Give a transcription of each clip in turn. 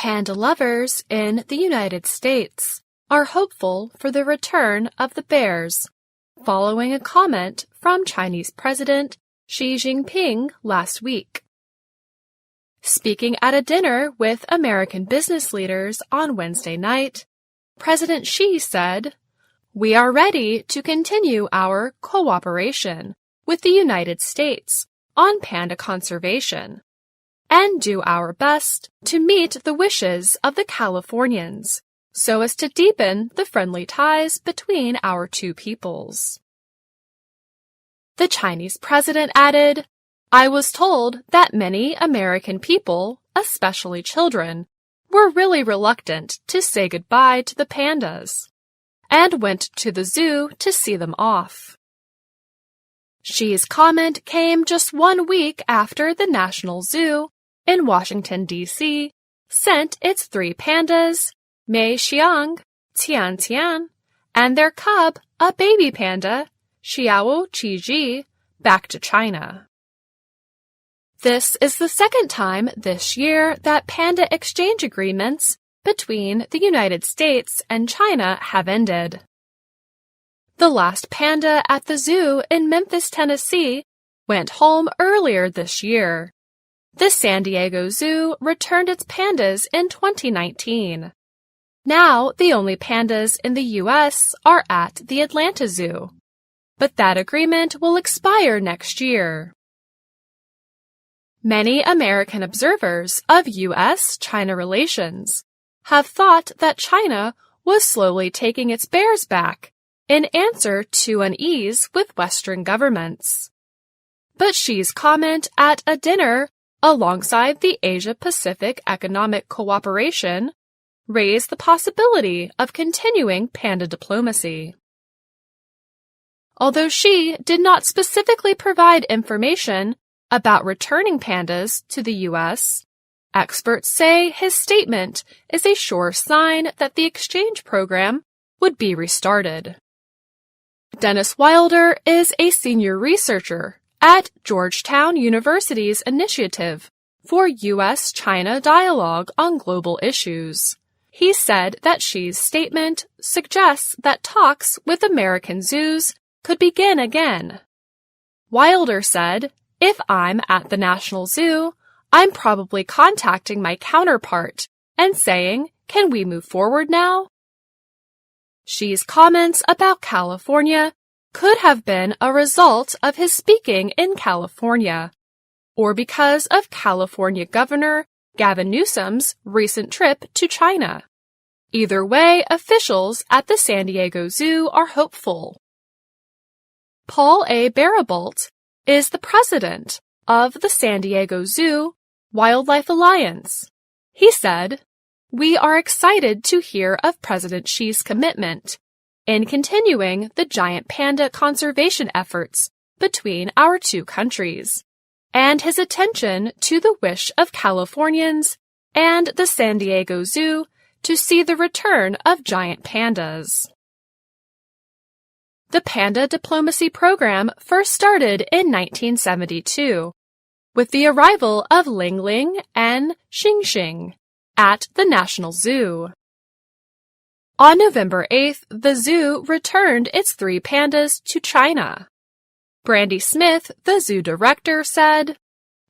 Panda lovers in the United States are hopeful for the return of the bears, following a comment from Chinese President Xi Jinping last week. Speaking at a dinner with American business leaders on Wednesday night, President Xi said, "We are ready to continue our cooperation with the United States on panda conservation and do our best to meet the wishes of the Californians so as to deepen the friendly ties between our two peoples." The Chinese president added, "I was told that many American people, especially children, were really reluctant to say goodbye to the pandas and went to the zoo to see them off." Xi's comment came just 1 week after the National Zoo in Washington, D.C., sent its 3 pandas, Mei Xiang, Tian Tian, and their cub, a baby panda, Xiao, back to China. This is the second time this year that panda exchange agreements between the United States and China have ended. The last panda at the zoo in Memphis, Tennessee, went home earlier this year. The San Diego Zoo returned its pandas in 2019. Now, the only pandas in the U.S. are at the Atlanta Zoo, but that agreement will expire next year. Many American observers of U.S.-China relations have thought that China was slowly taking its bears back in answer to unease with Western governments. But Xi's comment at a dinner alongside the Asia-Pacific Economic Cooperation raised the possibility of continuing panda diplomacy. Although Xi did not specifically provide information about returning pandas to the U.S., experts say his statement is a sure sign that the exchange program would be restarted. Dennis Wilder is a senior researcher at Georgetown University's Initiative for U.S.-China Dialogue on Global Issues. He said that Xi's statement suggests that talks with American zoos could begin again. Wilder said, "If I'm at the National Zoo, I'm probably contacting my counterpart and saying, 'Can we move forward now?'" Xi's comments about California could have been a result of his speaking in California, or because of California Governor Gavin Newsom's recent trip to China. Either way, officials at the San Diego Zoo are hopeful. Paul A. Barabolt is the president of the San Diego Zoo Wildlife Alliance. He said, "We are excited to hear of President Xi's commitment in continuing the giant panda conservation efforts between our two countries, and his attention to the wish of Californians and the San Diego Zoo to see the return of giant pandas." The panda diplomacy program first started in 1972, with the arrival of Ling Ling and Xing Xing at the National Zoo. On November 8th, the zoo returned its 3 pandas to China. Brandy Smith, the zoo director, said,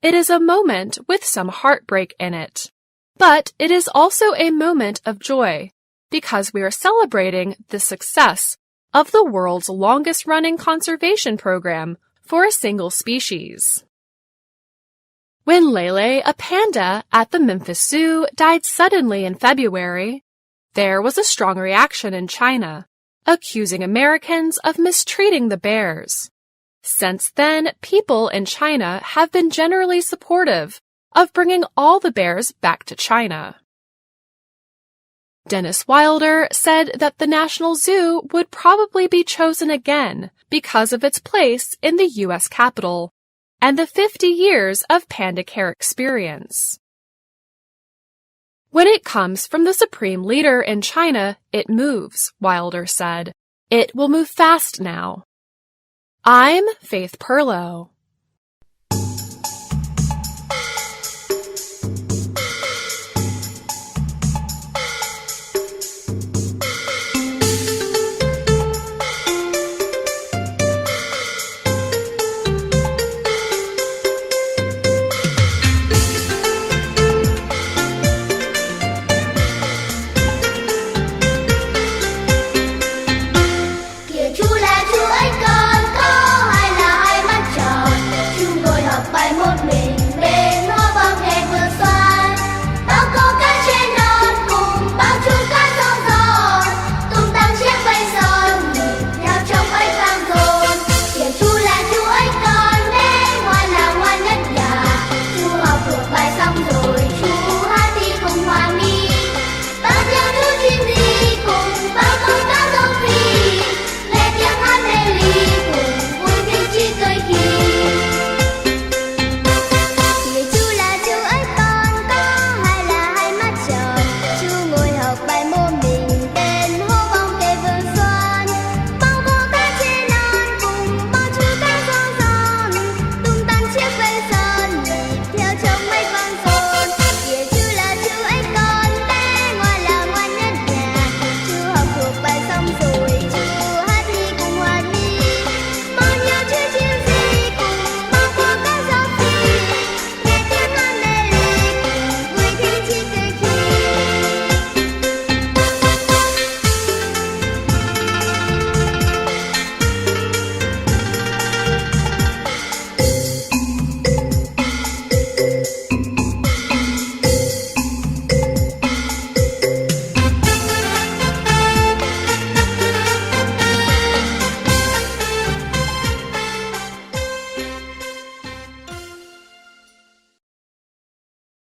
"It is a moment with some heartbreak in it, but it is also a moment of joy because we are celebrating the success of the world's longest-running conservation program for a single species." When Lele, a panda at the Memphis Zoo, died suddenly in February, there was a strong reaction in China, accusing Americans of mistreating the bears. Since then, people in China have been generally supportive of bringing all the bears back to China. Dennis Wilder said that the National Zoo would probably be chosen again because of its place in the U.S. Capitol and the 50 years of panda care experience. "When it comes from the supreme leader in China, it moves," Wilder said. "It will move fast now." I'm Faith Pirlo.